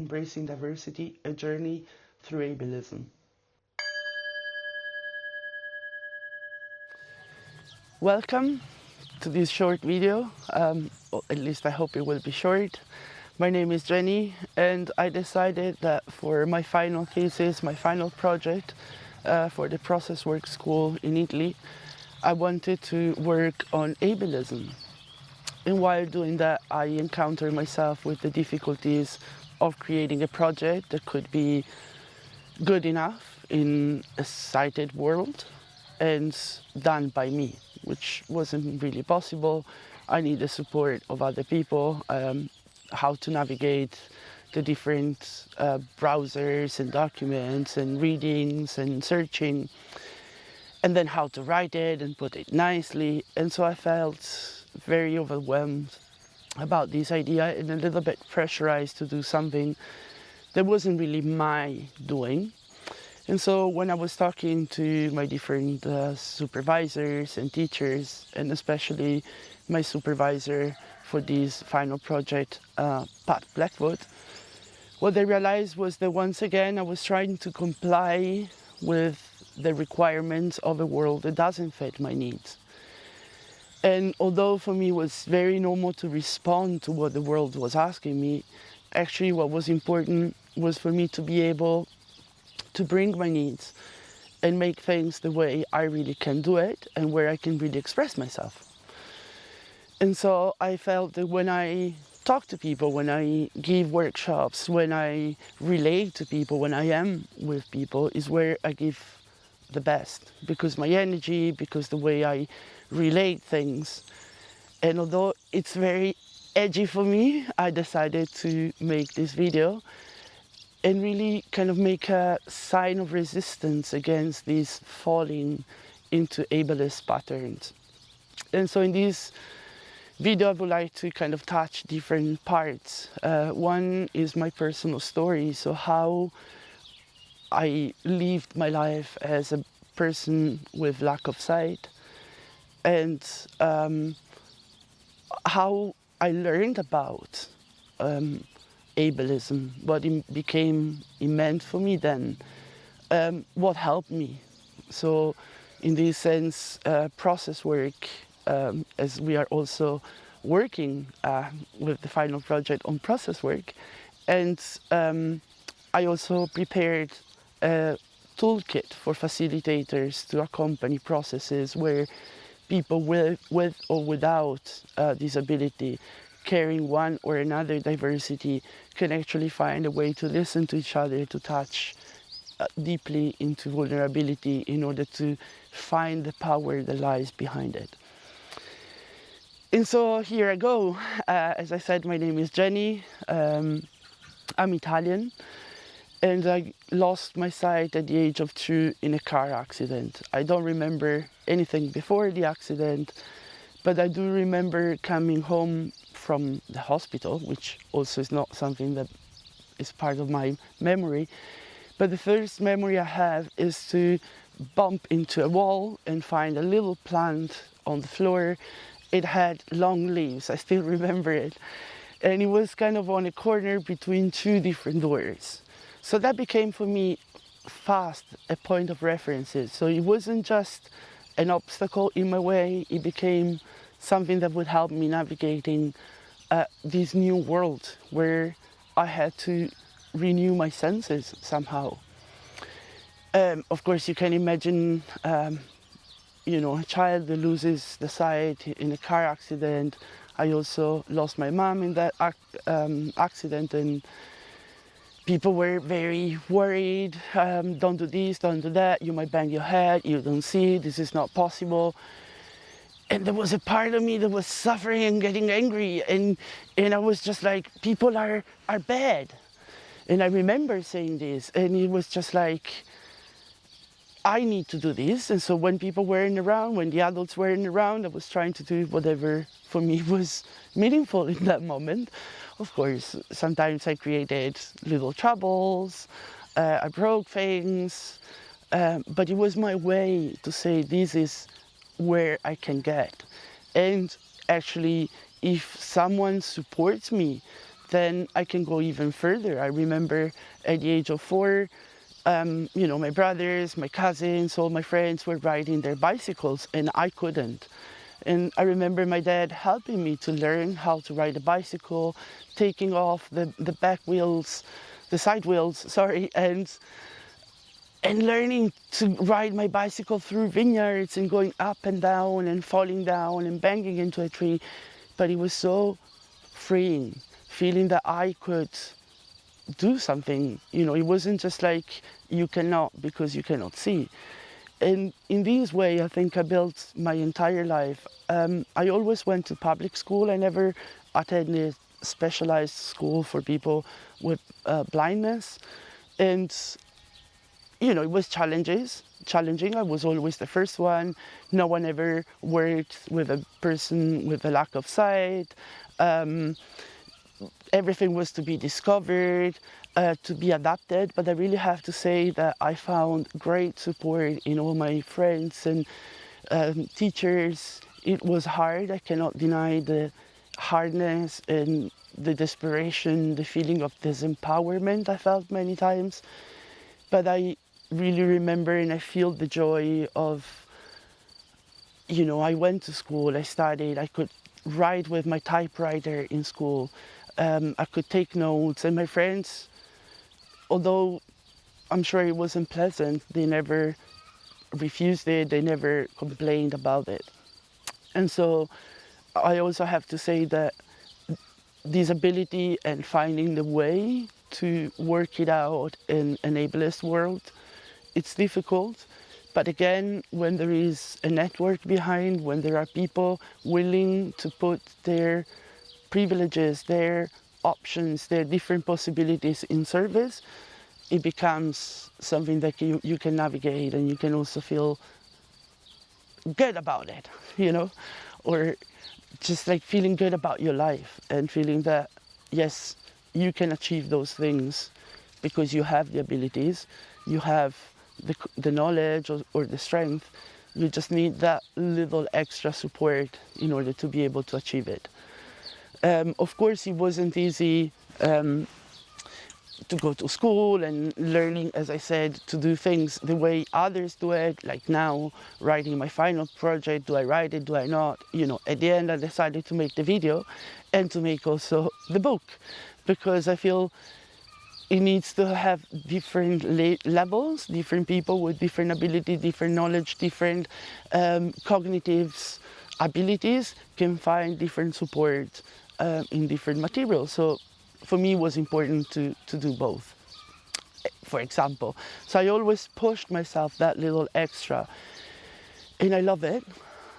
Embracing Diversity, a Journey Through Ableism. Welcome to this short video, or at least I hope it will be short. My name is Jenny, and I decided that for my final thesis, my final project for the Process Work School in Italy, I wanted to work on ableism. And while doing that, I encountered myself with the difficulties of creating a project that could be good enough in a sighted world and done by me, which wasn't really possible. I need the support of other people, how to navigate the different browsers and documents and readings and searching, and then how to write it and put it nicely. And so I felt very overwhelmed about this idea and a little bit pressurized to do something that wasn't really my doing. And so when I was talking to my different supervisors and teachers, and especially my supervisor for this final project, Pat Blackwood, what I realized was that once again I was trying to comply with the requirements of a world that doesn't fit my needs. And although for me it was very normal to respond to what the world was asking me, actually what was important was for me to be able to bring my needs and make things the way I really can do it and where I can really express myself. And so I felt that when I talk to people, when I give workshops, when I relate to people, when I am with people, is where I give the best, because my energy, because the way I relate things. And although it's very edgy for me, I decided to make this video and really kind of make a sign of resistance against these falling into ableist patterns. And so in this video I would like to kind of touch different parts. One is my personal story, so how I lived my life as a person with lack of sight, and how I learned about ableism, what it meant for me then, what helped me. So in this sense, process work, as we are also working with the final project on process work, and I also prepared a toolkit for facilitators to accompany processes where people with or without disability, carrying one or another diversity, can actually find a way to listen to each other, to touch deeply into vulnerability in order to find the power that lies behind it. And so here I go. As I said, my name is Jenny. I'm Italian, and I lost my sight at the age of 2 in a car accident. I don't remember anything before the accident, but I do remember coming home from the hospital, which also is not something that is part of my memory. But the first memory I have is to bump into a wall and find a little plant on the floor. It had long leaves, I still remember it. And it was kind of on a corner between 2 different doors. So that became for me fast a point of references. So it wasn't just an obstacle in my way, it became something that would help me navigating this new world where I had to renew my senses somehow. Of course, you can imagine a child that loses the sight in a car accident. I also lost my mom in that accident, and people were very worried. Don't do this, don't do that, you might bang your head, you don't see, this is not possible. And there was a part of me that was suffering and getting angry, and I was just like, people are bad. And I remember saying this, and it was just like, I need to do this. And so when people weren't around, when the adults weren't around, I was trying to do whatever for me was meaningful in that moment. Of course, sometimes I created little troubles, I broke things, but it was my way to say this is where I can get. And actually, if someone supports me then I can go even further. I remember at the age of 4, my brothers, my cousins, all my friends were riding their bicycles and I couldn't. And I remember my dad helping me to learn how to ride a bicycle, taking off the back wheels, the side wheels, sorry, and learning to ride my bicycle through vineyards and going up and down and falling down and banging into a tree. But it was so freeing, feeling that I could do something. It wasn't just like you cannot because you cannot see. And in this way, I think I built my entire life. I always went to public school. I never attended specialized school for people with blindness. And, it was challenging. I was always the first one. No one ever worked with a person with a lack of sight. Everything was to be discovered, to be adapted, but I really have to say that I found great support in all my friends and teachers. It was hard, I cannot deny the hardness and the desperation, the feeling of disempowerment I felt many times, but I really remember and I feel the joy of, I went to school, I studied, I could write with my typewriter in school. I could take notes, and my friends, although I'm sure it wasn't pleasant, they never refused it, they never complained about it. And so I also have to say that disability and finding the way to work it out in an ableist world, it's difficult. But again, when there is a network behind, when there are people willing to put their privileges, their options, their different possibilities in service, it becomes something that you can navigate and you can also feel good about it, or just like feeling good about your life and feeling that, yes, you can achieve those things because you have the abilities, you have the knowledge or the strength. You just need that little extra support in order to be able to achieve it. Of course, it wasn't easy to go to school and learning, as I said, to do things the way others do it, like now, writing my final project. Do I write it? Do I not? At the end, I decided to make the video and to make also the book, because I feel it needs to have different levels, different people with different ability, different knowledge, different cognitive abilities can find different support in different materials. So for me, it was important to do both, for example. So I always pushed myself that little extra, and I love it.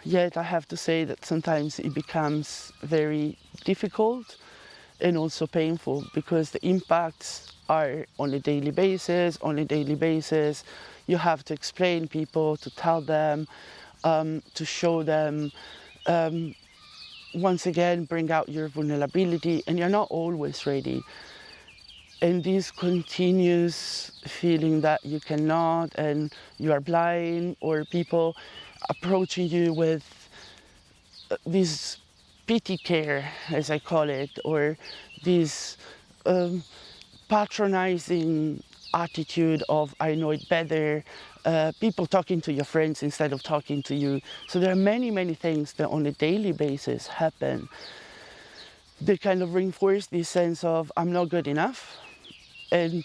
Yet I have to say that sometimes it becomes very difficult and also painful, because the impacts are on a daily basis. You have to explain people, to tell them, to show them, once again, bring out your vulnerability, and you're not always ready. And this continuous feeling that you cannot, and you are blind, or people approaching you with this pity care, as I call it, or this patronizing attitude of I know it better, people talking to your friends instead of talking to you. So there are many things that on a daily basis happen. They kind of reinforce this sense of I'm not good enough, and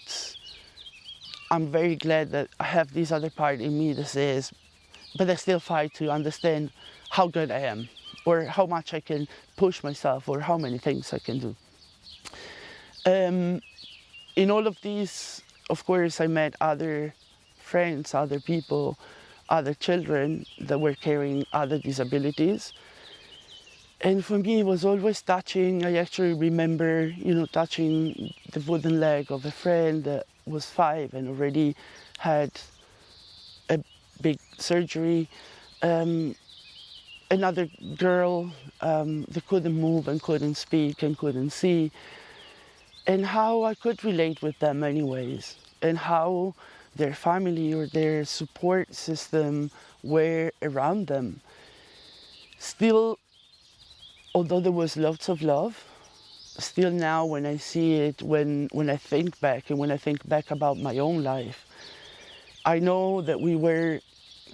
I'm very glad that I have this other part in me that says, but I still fight to understand how good I am, or how much I can push myself, or how many things I can do. In all of these, of course, I met other friends, other people, other children that were carrying other disabilities. And for me, it was always touching. I actually remember, touching the wooden leg of a friend that was 5 and already had a big surgery. Another girl that couldn't move and couldn't speak and couldn't see. And how I could relate with them anyways, and how their family or their support system were around them. Still, although there was lots of love, still now when I see it, when I think back and when I think back about my own life, I know that we were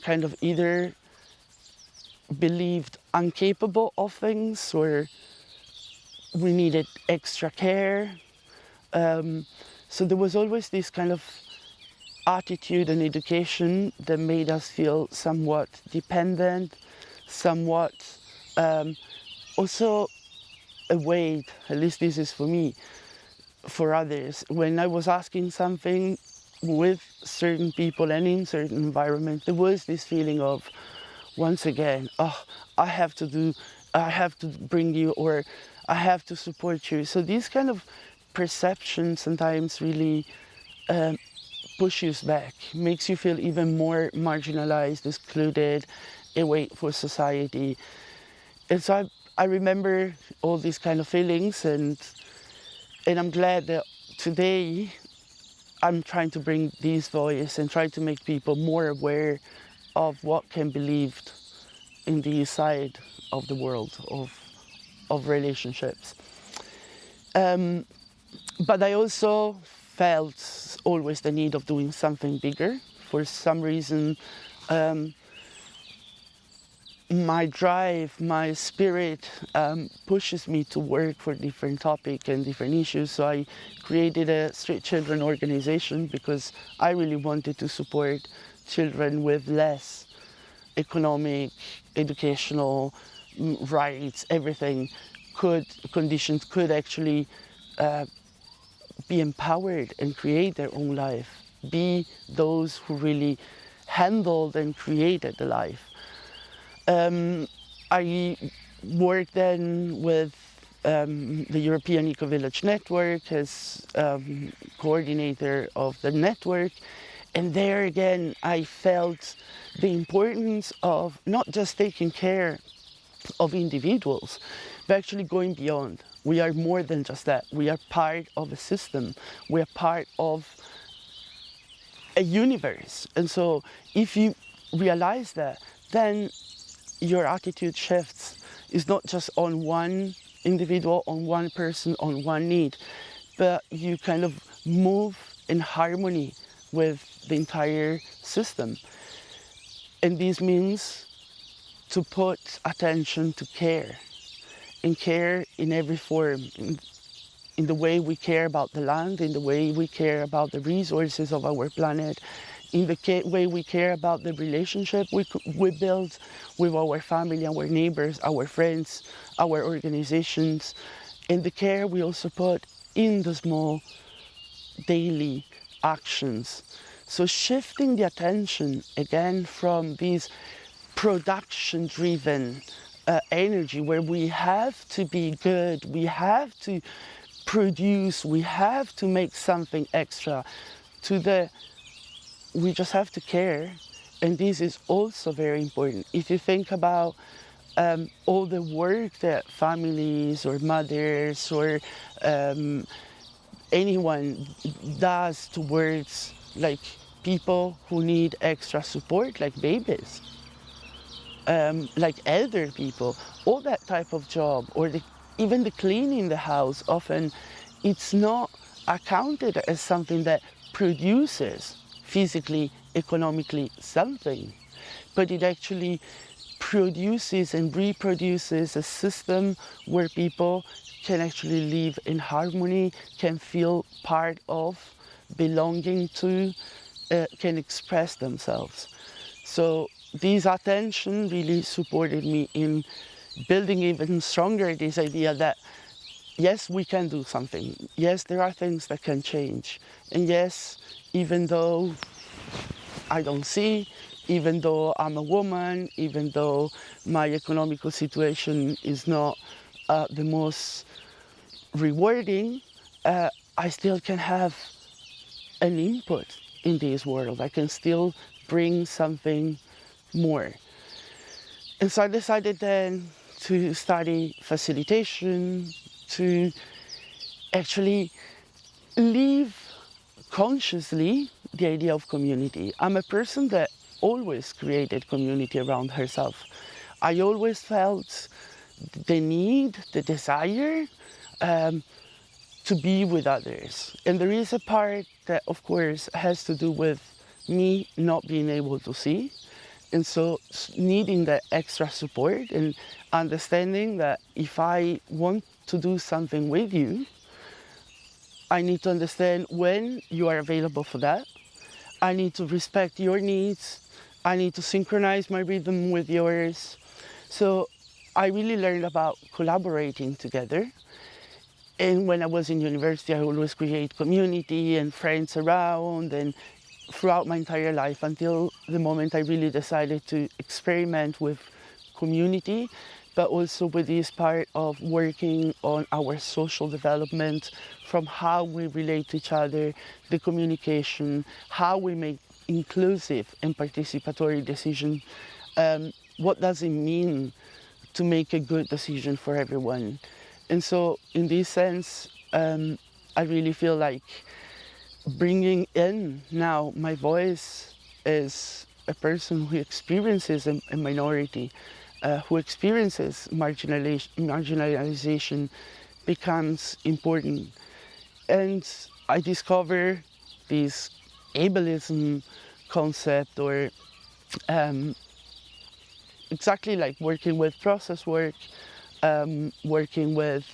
kind of either believed incapable of things or we needed extra care. So there was always this kind of attitude and education that made us feel somewhat dependent, somewhat also a weight, at least this is for me, for others. When I was asking something with certain people and in certain environments, there was this feeling of, once again, oh, I have to bring you, or I have to support you. So these kind of perceptions sometimes really push you back, makes you feel even more marginalized, excluded, a weight for society. And so I remember all these kind of feelings, and I'm glad that today I'm trying to bring these voice and try to make people more aware of what can be believed in the side of the world of relationships. But I also felt always the need of doing something bigger. For some reason, my drive, my spirit pushes me to work for different topics and different issues. So I created a street children organization because I really wanted to support children with less economic, educational rights, everything conditions could actually be empowered and create their own life, be those who really handled and created the life. I worked then with the European Eco-Village Network as coordinator of the network. And there again, I felt the importance of not just taking care of individuals, but actually going beyond. We are more than just that. We are part of a system. We are part of a universe. And so if you realize that, then your attitude shifts. It's not just on one individual, on one person, on one need, but you kind of move in harmony with the entire system. And this means to put attention to care, and care in every form, in the way we care about the land, in the way we care about the resources of our planet, in the way we care about the relationship we build with our family, our neighbors, our friends, our organizations, and the care we also put in the small daily actions. So shifting the attention again from this production-driven energy where we have to be good, we have to produce, we have to make something extra, to the we just have to care. And this is also very important. If you think about all the work that families or mothers or anyone does towards like people who need extra support, like babies, like elder people, all that type of job, or even the cleaning the house, often it's not accounted as something that produces physically, economically something, but it actually produces and reproduces a system where people can actually live in harmony, can feel part of, belonging to, can express themselves. So this attention really supported me in building even stronger this idea that yes, we can do something. Yes, there are things that can change. And yes, even though I don't see, even though I'm a woman, even though my economical situation is not the most rewarding, I still can have an input in this world. I can still bring something more. And so I decided then to study facilitation, to actually live consciously the idea of community. I'm a person that always created community around herself. I always felt the need, the desire. to be with others. And there is a part that, of course, has to do with me not being able to see. And so needing that extra support and understanding that if I want to do something with you, I need to understand when you are available for that. I need to respect your needs. I need to synchronize my rhythm with yours. So I really learned about collaborating together. And when I was in university, I always create community and friends around, and throughout my entire life until the moment I really decided to experiment with community, but also with this part of working on our social development, from how we relate to each other, the communication, how we make inclusive and participatory decisions. What does it mean to make a good decision for everyone? And so in this sense, I really feel like bringing in now my voice as a person who experiences a minority, who experiences marginalization becomes important. And I discover this ableism concept, or exactly like working with process work, working with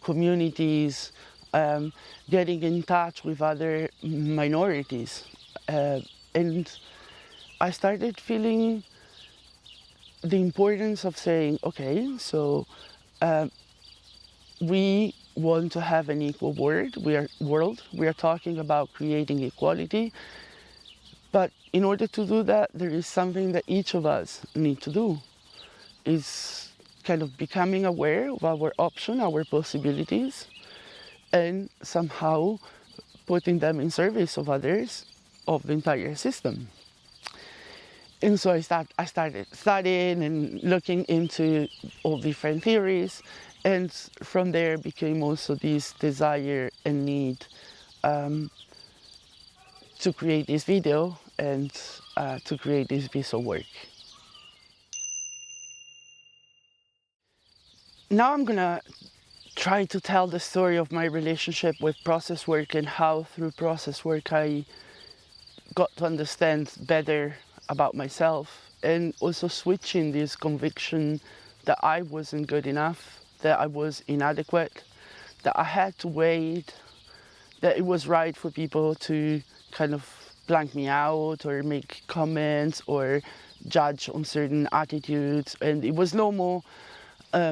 communities, getting in touch with other minorities. And I started feeling the importance of saying, okay, so we want to have an equal world. We are talking about creating equality. But in order to do that, there is something that each of us need to do, is kind of becoming aware of our options, our possibilities, and somehow putting them in service of others, of the entire system. And so I started studying and looking into all different theories, and from there became also this desire and need to create this video and to create this piece of work. Now I'm gonna try to tell the story of my relationship with process work and how through process work I got to understand better about myself, and also switching this conviction that I wasn't good enough, that I was inadequate, that I had to wait, that it was right for people to kind of blank me out or make comments or judge on certain attitudes, and it was normal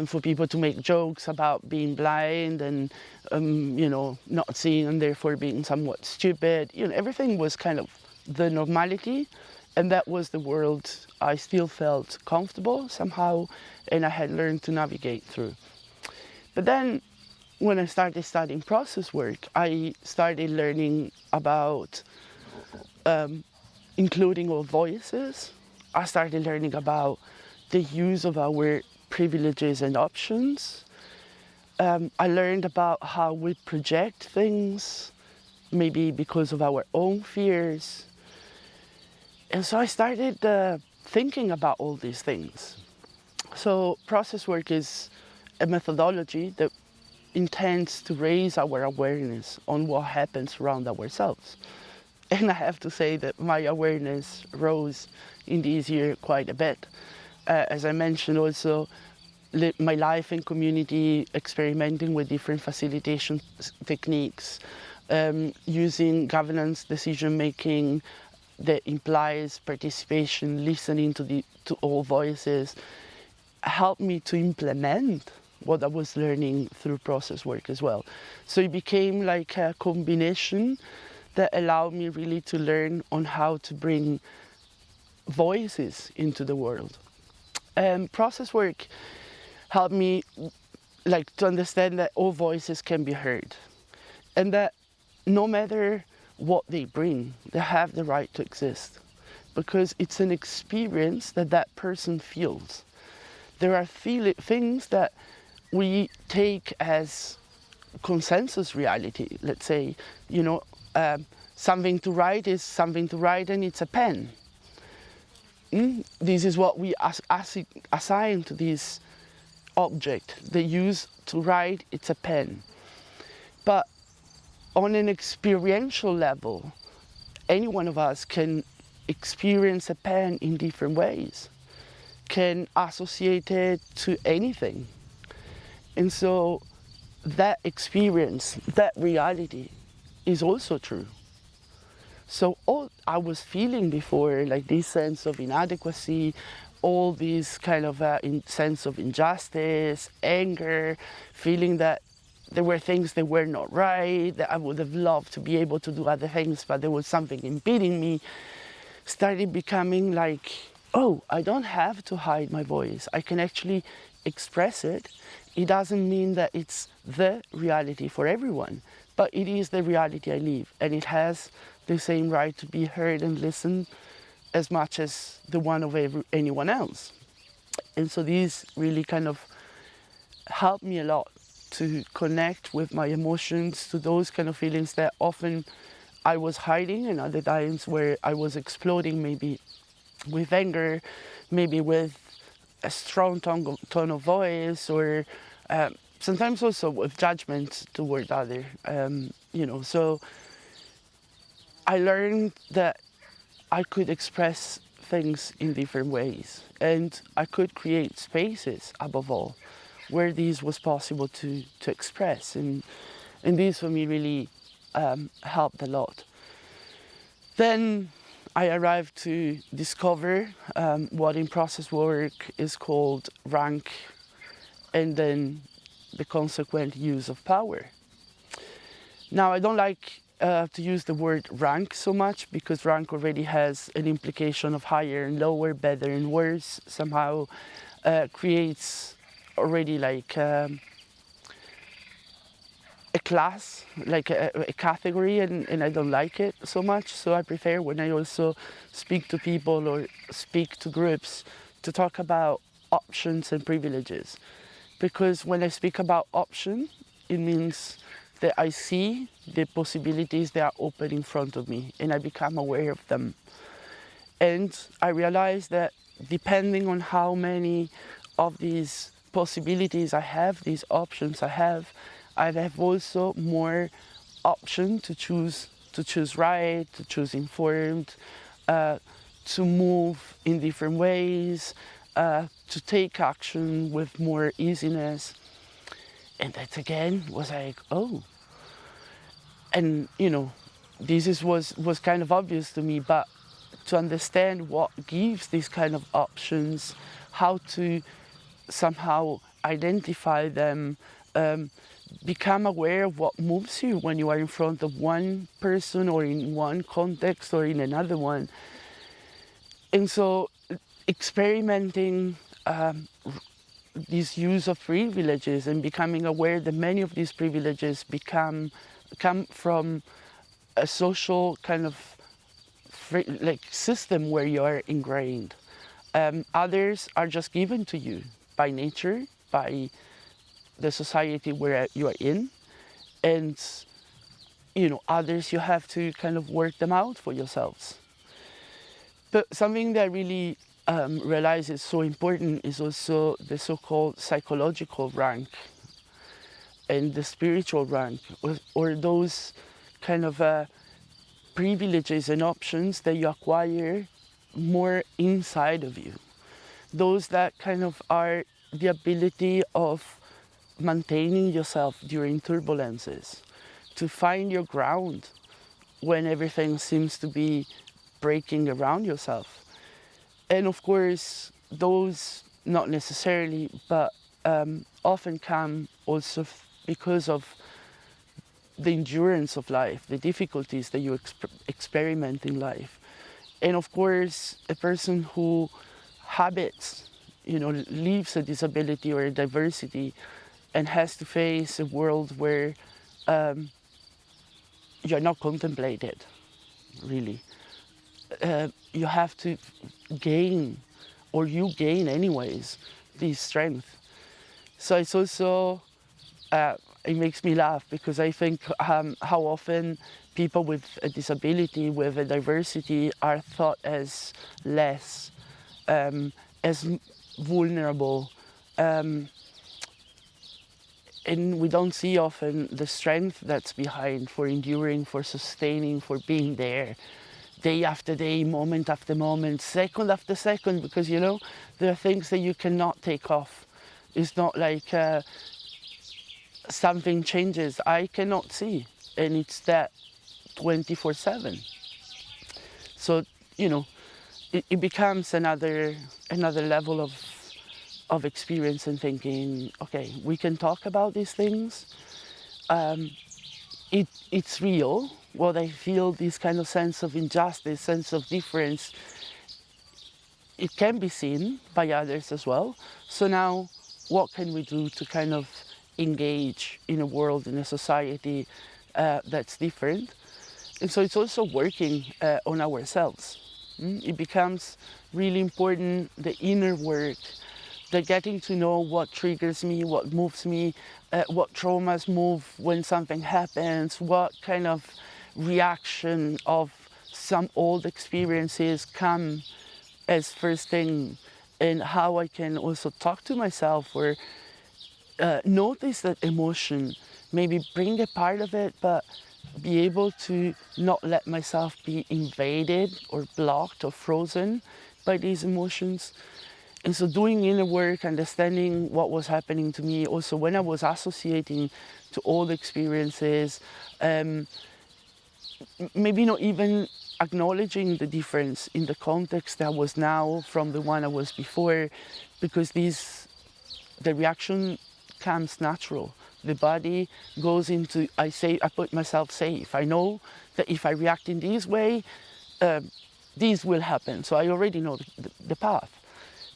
for people to make jokes about being blind and not seeing, and therefore being somewhat stupid. Everything was kind of the normality, and that was the world I still felt comfortable somehow, and I had learned to navigate through. But then when I started studying process work, I started learning about including all voices. I started learning about the use of our privileges and options. I learned about how we project things, maybe because of our own fears. And so I started thinking about all these things. So process work is a methodology that intends to raise our awareness on what happens around ourselves. And I have to say that my awareness rose in this year quite a bit. As I mentioned, also my life in community, experimenting with different facilitation techniques, using governance decision-making that implies participation, listening to all voices, helped me to implement what I was learning through process work as well. So it became like a combination that allowed me really to learn on how to bring voices into the world. Process work helped me to understand that all voices can be heard, and that no matter what they bring, they have the right to exist, because it's an experience that that person feels. There are things that we take as consensus reality. Let's say, something to write is something to write, and it's a pen. This is what we assign to this object. The use to write, it's a pen. on an experiential level, any one of us can experience a pain in different ways, can associate it to anything. And so that experience, that reality is also true. So all I was feeling before, like this sense of inadequacy, all this kind of sense of injustice, anger, feeling that there were things that were not right, that I would have loved to be able to do other things, but there was something impeding me, started becoming like, oh, I don't have to hide my voice. I can actually express it. It doesn't mean that it's the reality for everyone, but it is the reality I live, and it has the same right to be heard and listened as much as the one of anyone else. And so this really kind of helped me a lot to connect with my emotions, to those kind of feelings that often I was hiding, and other times where I was exploding, maybe with anger, maybe with a strong tone of voice, or sometimes also with judgment toward other, so I learned that I could express things in different ways, and I could create spaces, above all, where this was possible to express, and this for me really helped a lot. Then I arrived to discover what in process work is called rank, and then the consequent use of power. Now, I don't like to use the word rank so much, because rank already has an implication of higher and lower, better and worse, somehow creates already like a class, like a category, and I don't like it so much. So I prefer, when I also speak to people or speak to groups, to talk about options and privileges. Because when I speak about option, it means that I see the possibilities that are open in front of me, and I become aware of them. And I realize that depending on how many of these possibilities I have, these options I have also more option to choose right, to choose informed, to move in different ways, to take action with more easiness. And that again was like, oh. And this was kind of obvious to me, but to understand what gives these kind of options, how to somehow identify them, become aware of what moves you when you are in front of one person, or in one context, or in another one. And so experimenting this use of privileges, and becoming aware that many of these privileges come from a social kind of system where you are ingrained. Others are just given to you by nature, by the society where you are in, and others you have to kind of work them out for yourselves. But something that I really realize is so important is also the so-called psychological rank and the spiritual rank, or those kind of privileges and options that you acquire more inside of you. Those that kind of are the ability of maintaining yourself during turbulences, to find your ground when everything seems to be breaking around yourself. And of course, those not necessarily, but often come also because of the endurance of life, the difficulties that you experiment in life. And of course, a person who lives a disability or a diversity, and has to face a world where you're not contemplated, really. You have to gain, or you gain anyways, this strength. So it's also, it makes me laugh, because I think how often people with a disability, with a diversity, are thought as less, as vulnerable, and we don't see often the strength that's behind for enduring, for sustaining, for being there day after day, moment after moment, second after second, because you know there are things that you cannot take off. It's not like something changes I cannot see, and it's that 24/7. So you know it becomes another level of experience and thinking, okay, we can talk about these things. It's real. What I feel, this kind of sense of injustice, sense of difference, it can be seen by others as well. So now, what can we do to kind of engage in a world, in a society that's different? And so it's also working on ourselves. It becomes really important, the inner work, the getting to know what triggers me, what moves me, what traumas move when something happens, what kind of reaction of some old experiences come as first thing, and how I can also talk to myself or notice that emotion, maybe bring a part of it, but be able to not let myself be invaded or blocked or frozen by these emotions. And so doing inner work, understanding what was happening to me, also when I was associating to old experiences, maybe not even acknowledging the difference in the context I was now from the one I was before, because the reaction comes natural. The body goes into, I put myself safe. I know that if I react in this way, this will happen. So I already know the path.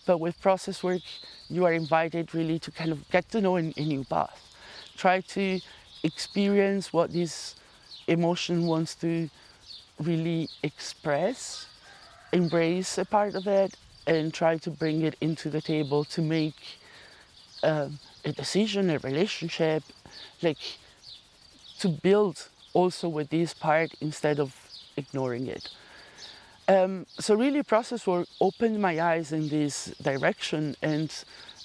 But with process work, you are invited really to kind of get to know a new path. Try to experience what this emotion wants to really express, embrace a part of it, and try to bring it into the table to make a decision, a relationship, like to build also with this part instead of ignoring it. So really process work opened my eyes in this direction, and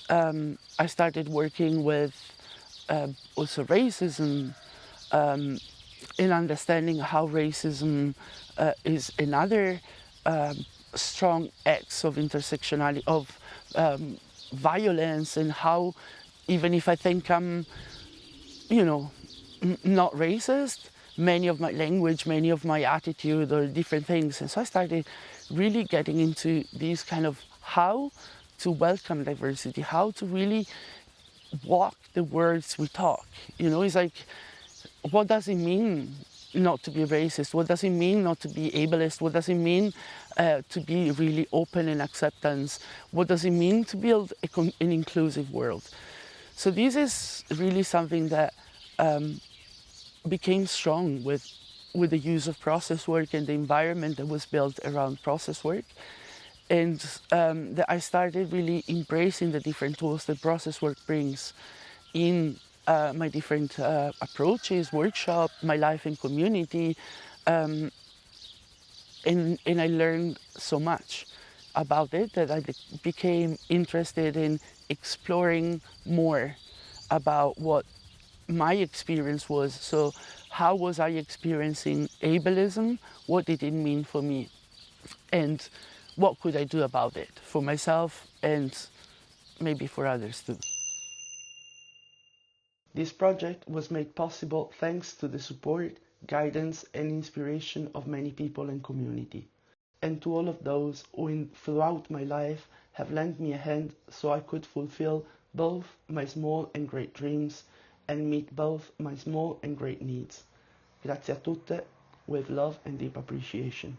I started working with also racism, in understanding how racism is another strong acts of intersectionality, of violence, and how even if I think I'm, you know, not racist, many of my language, many of my attitude or different things. And so I started really getting into these kind of how to welcome diversity, how to really walk the words we talk. You know, it's like, what does it mean not to be racist? What does it mean not to be ableist? What does it mean to be really open in acceptance? What does it mean to build an inclusive world? So this is really something that became strong with the use of process work and the environment that was built around process work. And that I started really embracing the different tools that process work brings in my different approaches, workshop, my life in community. And I learned so much about it that I became interested in exploring more about what my experience was. So how was I experiencing ableism? What did it mean for me? And what could I do about it for myself and maybe for others too? This project was made possible thanks to the support, guidance and inspiration of many people and community, and to all of those who throughout my life have lent me a hand so I could fulfill both my small and great dreams and meet both my small and great needs. Grazie a tutte, with love and deep appreciation.